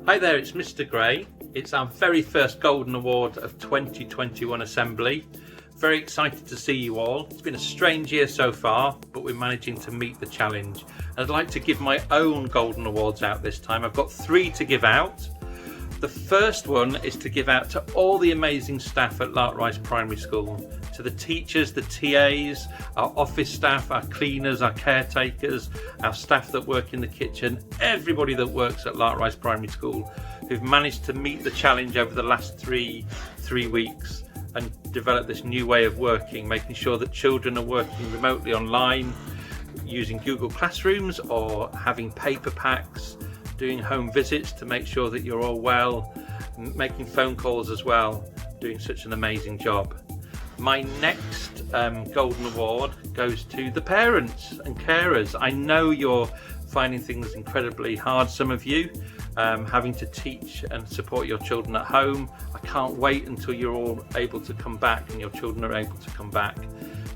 Hi there, it's Mr. Gray. It's our very first Golden Award of 2021 Assembly. Very excited to see you all. It's been a strange year so far, but we're managing to meet the challenge. I'd like to give my own Golden Awards out this time. I've got 3 to give out. The first one is to give out to all the amazing staff at Larkrise Primary School, to the teachers, the TAs, our office staff, our cleaners, our caretakers, our staff that work in the kitchen, everybody that works at Larkrise Primary School who've managed to meet the challenge over the last three weeks and develop this new way of working, making sure that children are working remotely online, using Google Classrooms or having paper packs, doing home visits to make sure that you're all well, making phone calls as well, doing such an amazing job. My next Golden Award goes to the parents and carers. I know you're finding things incredibly hard, some of you, having to teach and support your children at home. I can't wait until you're all able to come back and your children are able to come back.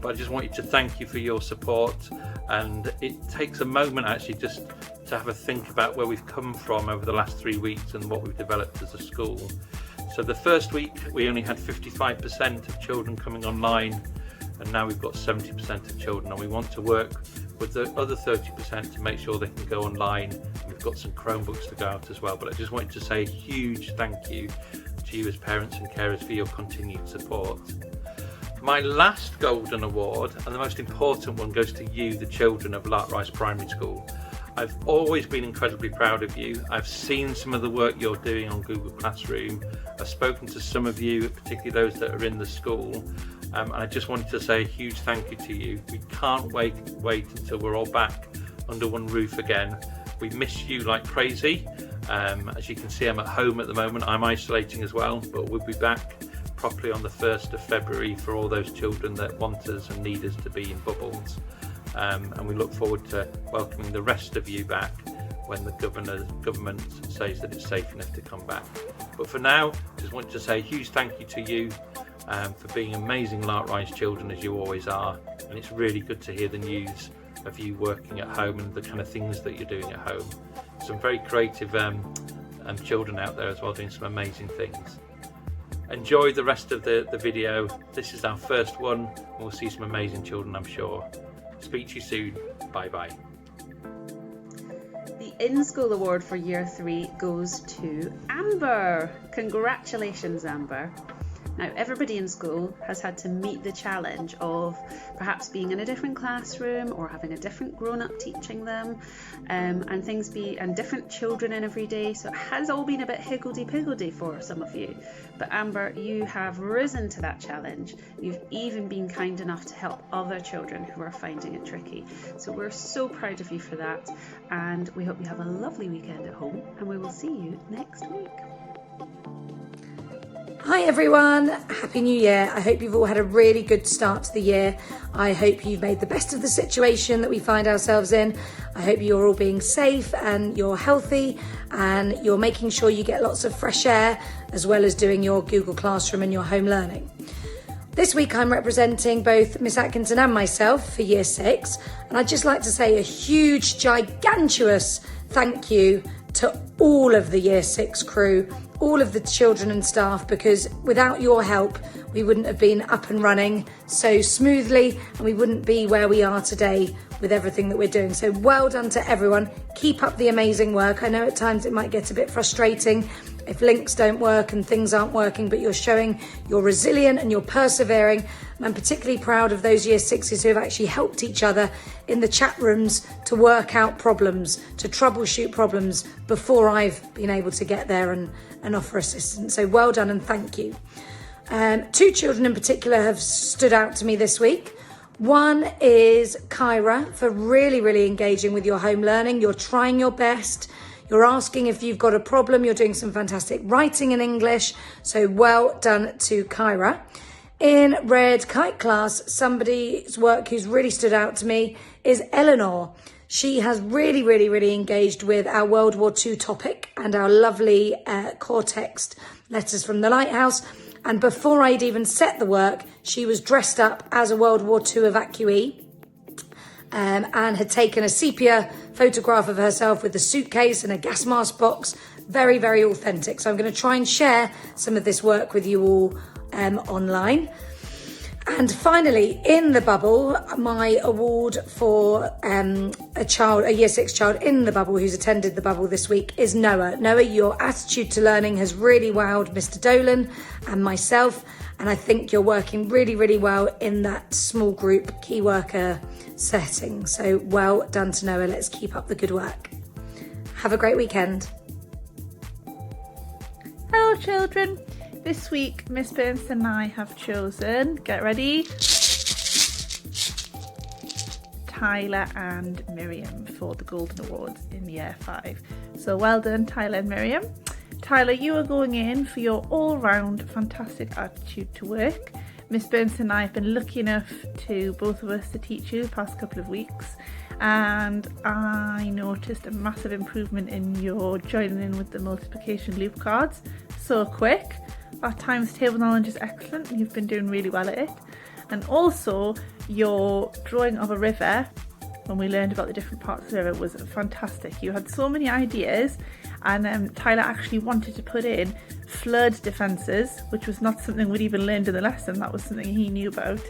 But I just want you to thank you for your support, and it takes a moment actually just to have a think about where we've come from over the last 3 weeks and what we've developed as a school. So the first week we only had 55% of children coming online, and now we've got 70% of children, and we want to work with the other 30% to make sure they can go online. We've got some Chromebooks to go out as well, but I just wanted to say a huge thank you to you as parents and carers for your continued support. My last Golden Award, and the most important one, goes to you, the children of Larkrise Primary School. I've always been incredibly proud of you. I've seen some of the work you're doing on Google Classroom. I've spoken to some of you, particularly those that are in the school. And I just wanted to say a huge thank you to you. We can't wait until we're all back under one roof again. We miss you like crazy. As you can see, I'm at home at the moment. I'm isolating as well, but we'll be back properly on the 1st of February for all those children that want us and need us to be in bubbles. And we look forward to welcoming the rest of you back when the government says that it's safe enough to come back. But for now, just want to say a huge thank you to you for being amazing Larkrise children, as you always are. And it's really good to hear the news of you working at home and the kind of things that you're doing at home. Some very creative children out there as well, doing some amazing things. Enjoy the rest of the video. This is our first one, and we'll see some amazing children, I'm sure. Speak to you soon. Bye bye. The In-School Award for Year 3 goes to Amber. Congratulations, Amber. Now, everybody in school has had to meet the challenge of perhaps being in a different classroom or having a different grown-up teaching them, and different children in every day. So it has all been a bit higgledy-piggledy for some of you. But Amber, you have risen to that challenge. You've even been kind enough to help other children who are finding it tricky. So we're so proud of you for that, and we hope you have a lovely weekend at home, and we will see you next week. Hi everyone, Happy New Year. I hope you've all had a really good start to the year. I hope you've made the best of the situation that we find ourselves in. I hope you're all being safe and you're healthy and you're making sure you get lots of fresh air, as well as doing your Google Classroom and your home learning. This week I'm representing both Miss Atkinson and myself for Year 6, and I'd just like to say a huge, gigantuous thank you to all of the Year 6 crew, all of the children and staff, because without your help we wouldn't have been up and running so smoothly, and we wouldn't be where we are today with everything that we're doing. So well done to everyone. Keep up the amazing work. I know at times it might get a bit frustrating if links don't work and things aren't working, but you're showing you're resilient and you're persevering. And I'm particularly proud of those Year 6s who have actually helped each other in the chat rooms to work out problems, to troubleshoot problems before I've been able to get there and offer assistance. So well done and thank you. 2 children in particular have stood out to me this week. One is Kyra, for really engaging with your home learning. You're trying your best. You're asking if you've got a problem. You're doing some fantastic writing in English. So well done to Kyra. In Red Kite class, somebody's work who's really stood out to me is Eleanor. She has really engaged with our World War II topic and our lovely core text letters from the lighthouse. And before I'd even set the work, she was dressed up as a World War II evacuee and had taken a sepia photograph of herself with a suitcase and a gas mask box very, very authentic. So I'm going to try and share some of this work with you all online. And finally, in the bubble, my award for a year 6 child in the bubble who's attended the bubble this week is Noah. Noah, your attitude to learning has really wowed Mr. Dolan and myself. And I think you're working really, really well in that small group key worker setting. So well done to Noah. Let's keep up the good work. Have a great weekend. Hello children. This week Miss Burns and I have chosen, get ready, Tyler and Miriam for the Golden Awards in year 5. So well done Tyler and Miriam. Tyler, you are going in for your all-round fantastic attitude to work. Miss Burns and I have been lucky enough to both of us to teach you the past couple of weeks, and I noticed a massive improvement in your joining in with the multiplication loop cards so quick. Our times table knowledge is excellent and you've been doing really well at it. And also your drawing of a river, when we learned about the different parts of the river, was fantastic. You had so many ideas, and Tyler actually wanted to put in flood defences, which was not something we'd even learned in the lesson. That was something he knew about.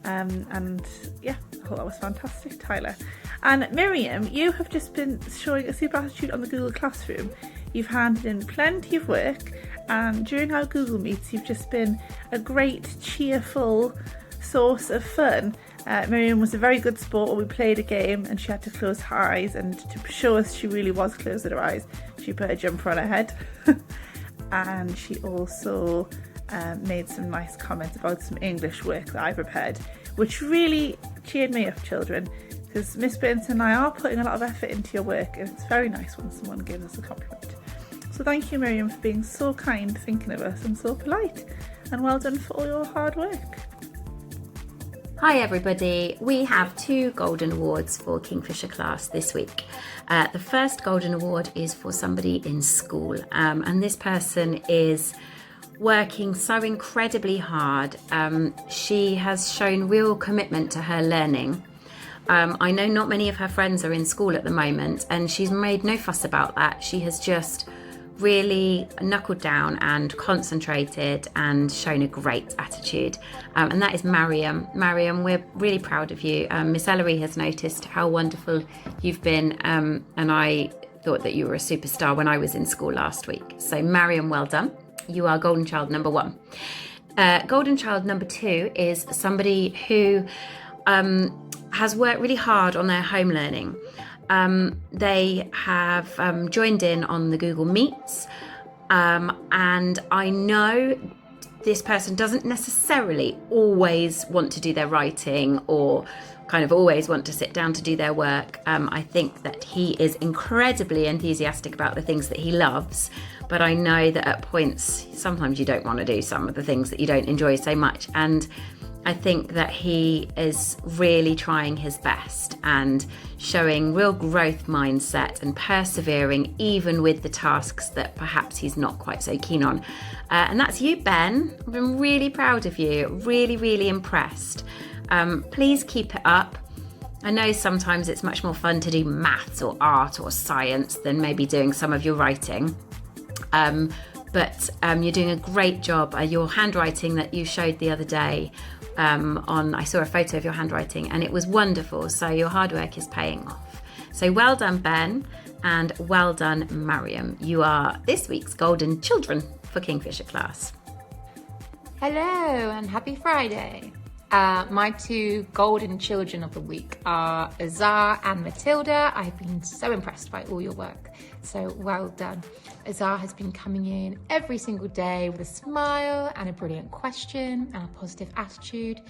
And yeah, I thought that was fantastic, Tyler. And Miriam, you have just been showing a super attitude on the Google Classroom. You've handed in plenty of work, and during our Google Meets you've just been a great cheerful source of fun. Miriam was a very good sport when we played a game and she had to close her eyes, and to show us she really was closing her eyes, she put a jumper on her head. And she also made some nice comments about some English work that I prepared, which really cheered me up, children, because Miss Burns and I are putting a lot of effort into your work, and it's very nice when someone gives us a compliment. So thank you, Miriam, for being so kind, thinking of us, and so polite, and well done for all your hard work. Hi everybody, we have 2 Golden Awards for Kingfisher class this week. The first Golden Award is for somebody in school, and this person is working so incredibly hard. She has shown real commitment to her learning. I know not many of her friends are in school at the moment, and she's made no fuss about that. She has just really knuckled down and concentrated and shown a great attitude, and that is Mariam. Mariam, we're really proud of you. Miss Ellery has noticed how wonderful you've been, and I thought that you were a superstar when I was in school last week. So Mariam, well done. You are Golden Child number 1. Golden Child number 2 is somebody who has worked really hard on their home learning. They have joined in on the Google Meets, and I know this person doesn't necessarily always want to do their writing or kind of always want to sit down to do their work. I think that he is incredibly enthusiastic about the things that he loves, but I know that at points sometimes you don't want to do some of the things that you don't enjoy so much, and I think that he is really trying his best and showing real growth mindset and persevering even with the tasks that perhaps he's not quite so keen on. And that's you, Ben. I've been really proud of you, really, really impressed. Please keep it up. I know sometimes it's much more fun to do maths or art or science than maybe doing some of your writing. But you're doing a great job. Your handwriting that you showed the other day, I saw a photo of your handwriting and it was wonderful. So your hard work is paying off. So well done, Ben, and well done, Mariam. You are this week's Golden Children for Kingfisher class. Hello and happy Friday. My 2 Golden Children of the week are Zara and Matilda. I've been so impressed by all your work, so well done. Zara has been coming in every single day with a smile and a brilliant question and a positive attitude.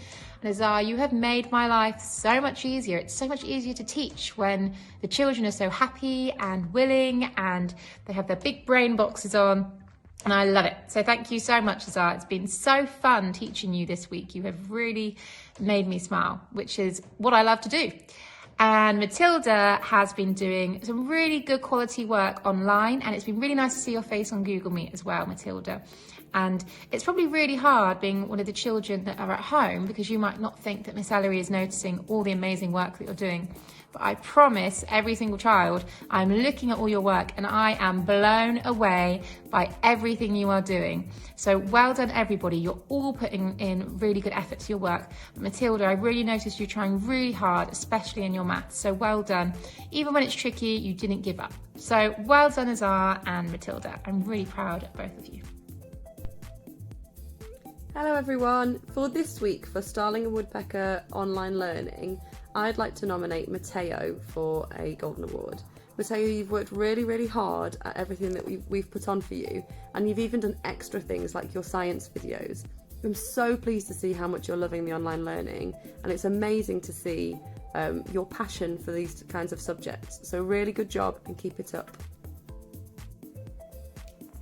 And Zara, you have made my life so much easier. It's so much easier to teach when the children are so happy and willing and they have their big brain boxes on. And I love it. So thank you so much, Zara. It's been so fun teaching you this week. You have really made me smile, which is what I love to do. And Matilda has been doing some really good quality work online, and it's been really nice to see your face on Google Meet as well, Matilda. And it's probably really hard being one of the children that are at home, because you might not think that Miss Ellery is noticing all the amazing work that you're doing. but I promise every single child, I'm looking at all your work and I am blown away by everything you are doing. So well done, everybody. You're all putting in really good effort to your work. But Matilda, I really noticed you're trying really hard, especially in your maths. So well done. Even when it's tricky, you didn't give up. So well done, Zara and Matilda. I'm really proud of both of you. Hello everyone. For this week for Starling and Woodpecker Online Learning, I'd like to nominate Matteo for a Golden Award. Matteo, you've worked really, really hard at everything that we've put on for you, and you've even done extra things like your science videos. I'm so pleased to see how much you're loving the online learning, and it's amazing to see your passion for these kinds of subjects. So really good job and keep it up.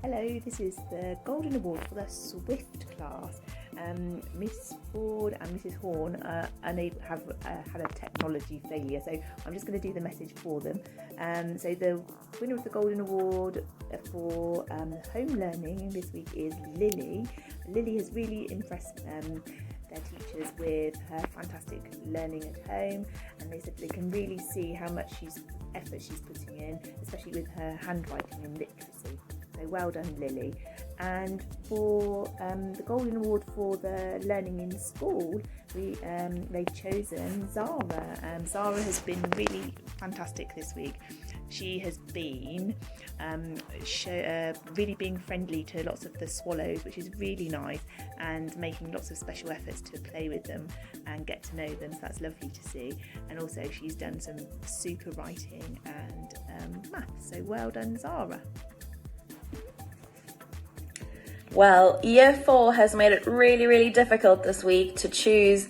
Hello, this is the Golden Award for the Swift class. Miss Ford and Mrs Horn have had a technology failure, so I'm just going to do the message for them. So the winner of the Golden Award for home learning this week is Lily. Lily has really impressed their teachers with her fantastic learning at home, and they said they can really see how much effort she's putting in, especially with her handwriting and literacy. So well done, Lily. And for the Golden Award for the learning in school, they've chosen Zara. Zara has been really fantastic this week. She has been really being friendly to lots of the swallows, which is really nice, and making lots of special efforts to play with them and get to know them. So that's lovely to see. And also she's done some super writing and maths. So well done, Zara. Well, Year 4 has made it really, really difficult this week to choose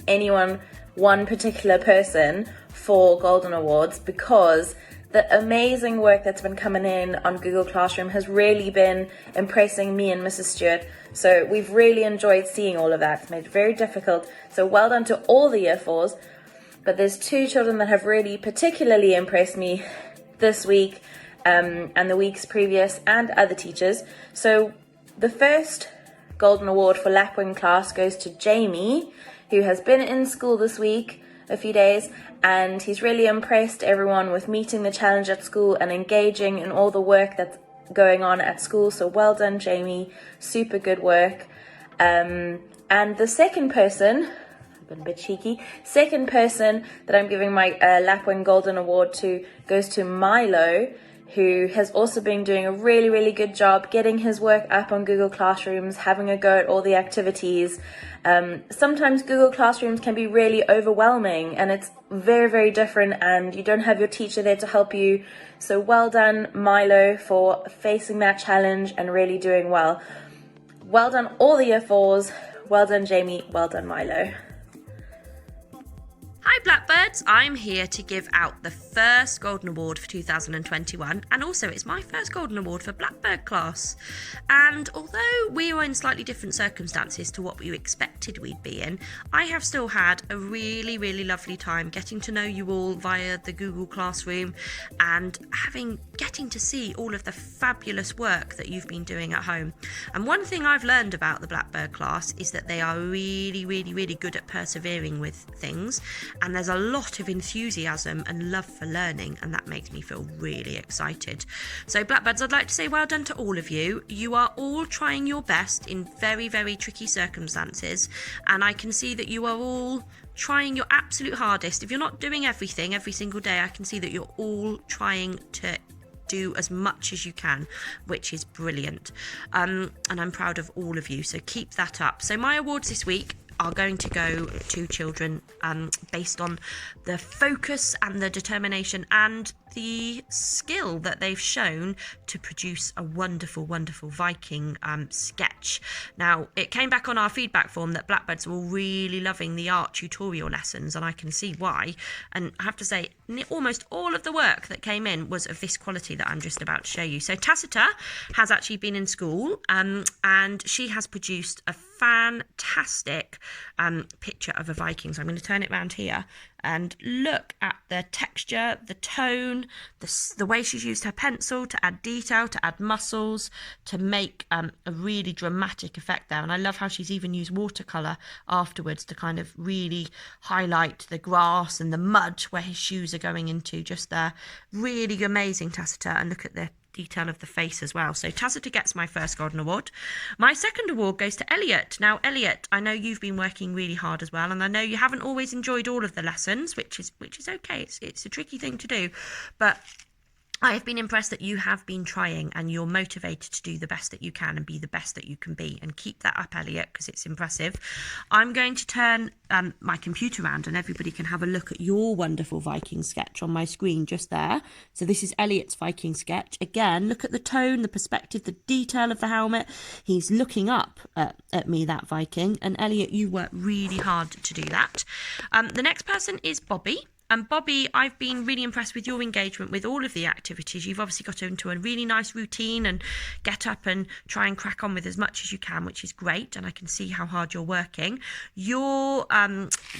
one particular person for Golden Awards, because the amazing work that's been coming in on Google Classroom has really been impressing me and Mrs. Stewart. So we've really enjoyed seeing all of that. It's made it very difficult. So well done to all the Year 4s. But there's 2 children that have really particularly impressed me this week and the weeks previous, and other teachers. So the first Golden Award for Lapwing class goes to Jamie, who has been in school this week, a few days, and he's really impressed everyone with meeting the challenge at school and engaging in all the work that's going on at school. So well done, Jamie. Super good work. And the second person, I've been a bit cheeky, second person that I'm giving my Lapwing Golden Award to goes to Milo, who has also been doing a really, really good job getting his work up on Google Classrooms, having a go at all the activities. Sometimes Google Classrooms can be really overwhelming, and it's very, very different, and you don't have your teacher there to help you. So well done, Milo, for facing that challenge and really doing well. Well done, all the Year 4s. Well done, Jamie. Well done, Milo. Hi Blackbirds, I'm here to give out the first Golden Award for 2021, and also it's my first Golden Award for Blackbird class. And although we were in slightly different circumstances to what we expected we'd be in, I have still had a really, really lovely time getting to know you all via the Google Classroom and getting to see all of the fabulous work that you've been doing at home. And one thing I've learned about the Blackbird class is that they are really, really, really good at persevering with things. And there's a lot of enthusiasm and love for learning, and that makes me feel really excited. So Blackbirds, I'd like to say well done to all of you. You are all trying your best in very, very tricky circumstances, and I can see that you are all trying your absolute hardest. If you're not doing everything every single day, I can see that you're all trying to do as much as you can, which is brilliant. And I'm proud of all of you, so keep that up. So my awards this week are going to go to children based on the focus and the determination and the skill that they've shown to produce a wonderful, wonderful Viking sketch. Now, it came back on our feedback form that Blackbirds were really loving the art tutorial lessons, and I can see why. And I have to say, almost all of the work that came in was of this quality that I'm just about to show you. So Tacita has actually been in school, and she has produced a fantastic picture of a Viking. So I'm going to turn it around here and look at the texture, the tone, the way she's used her pencil to add detail, to add muscles, to make a really dramatic effect there. And I love how she's even used watercolour afterwards to kind of really highlight the grass and the mud where his shoes are going into just there. Really amazing, Tacita. And look at the detail of the face as well. So Tacita gets my first Golden Award. My second award goes to Elliot. Now, Elliot, I know you've been working really hard as well, and I know you haven't always enjoyed all of the lessons, which is okay. It's a tricky thing to do, but I have been impressed that you have been trying and you're motivated to do the best that you can and be the best that you can be, and keep that up, Elliot, because it's impressive. I'm going to turn my computer around and everybody can have a look at your wonderful Viking sketch on my screen just there. So this is Elliot's Viking sketch. Again, look at the tone, the perspective, the detail of the helmet. He's looking up at me, that Viking. And Elliot, you worked really hard to do that. The next person is Bobby. And Bobby, I've been really impressed with your engagement with all of the activities. You've obviously got into a really nice routine and get up and try and crack on with as much as you can, which is great. And I can see how hard you're working. You're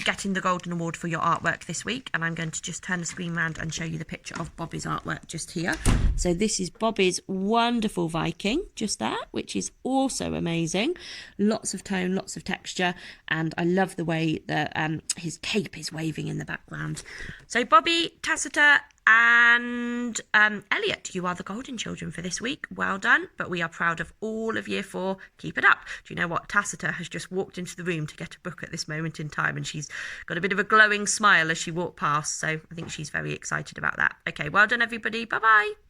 getting the Golden Award for your artwork this week. And I'm going to just turn the screen around and show you the picture of Bobby's artwork just here. So this is Bobby's wonderful Viking just there, which is also amazing. Lots of tone, lots of texture. And I love the way that his cape is waving in the background. So Bobby, Tacita and Elliot, you are the golden children for this week. Well done, but we are proud of all of year 4. Keep it up. Do you know what? Tacita has just walked into the room to get a book at this moment in time, and she's got a bit of a glowing smile as she walked past, so I think she's very excited about that. Okay, well done everybody. Bye-bye.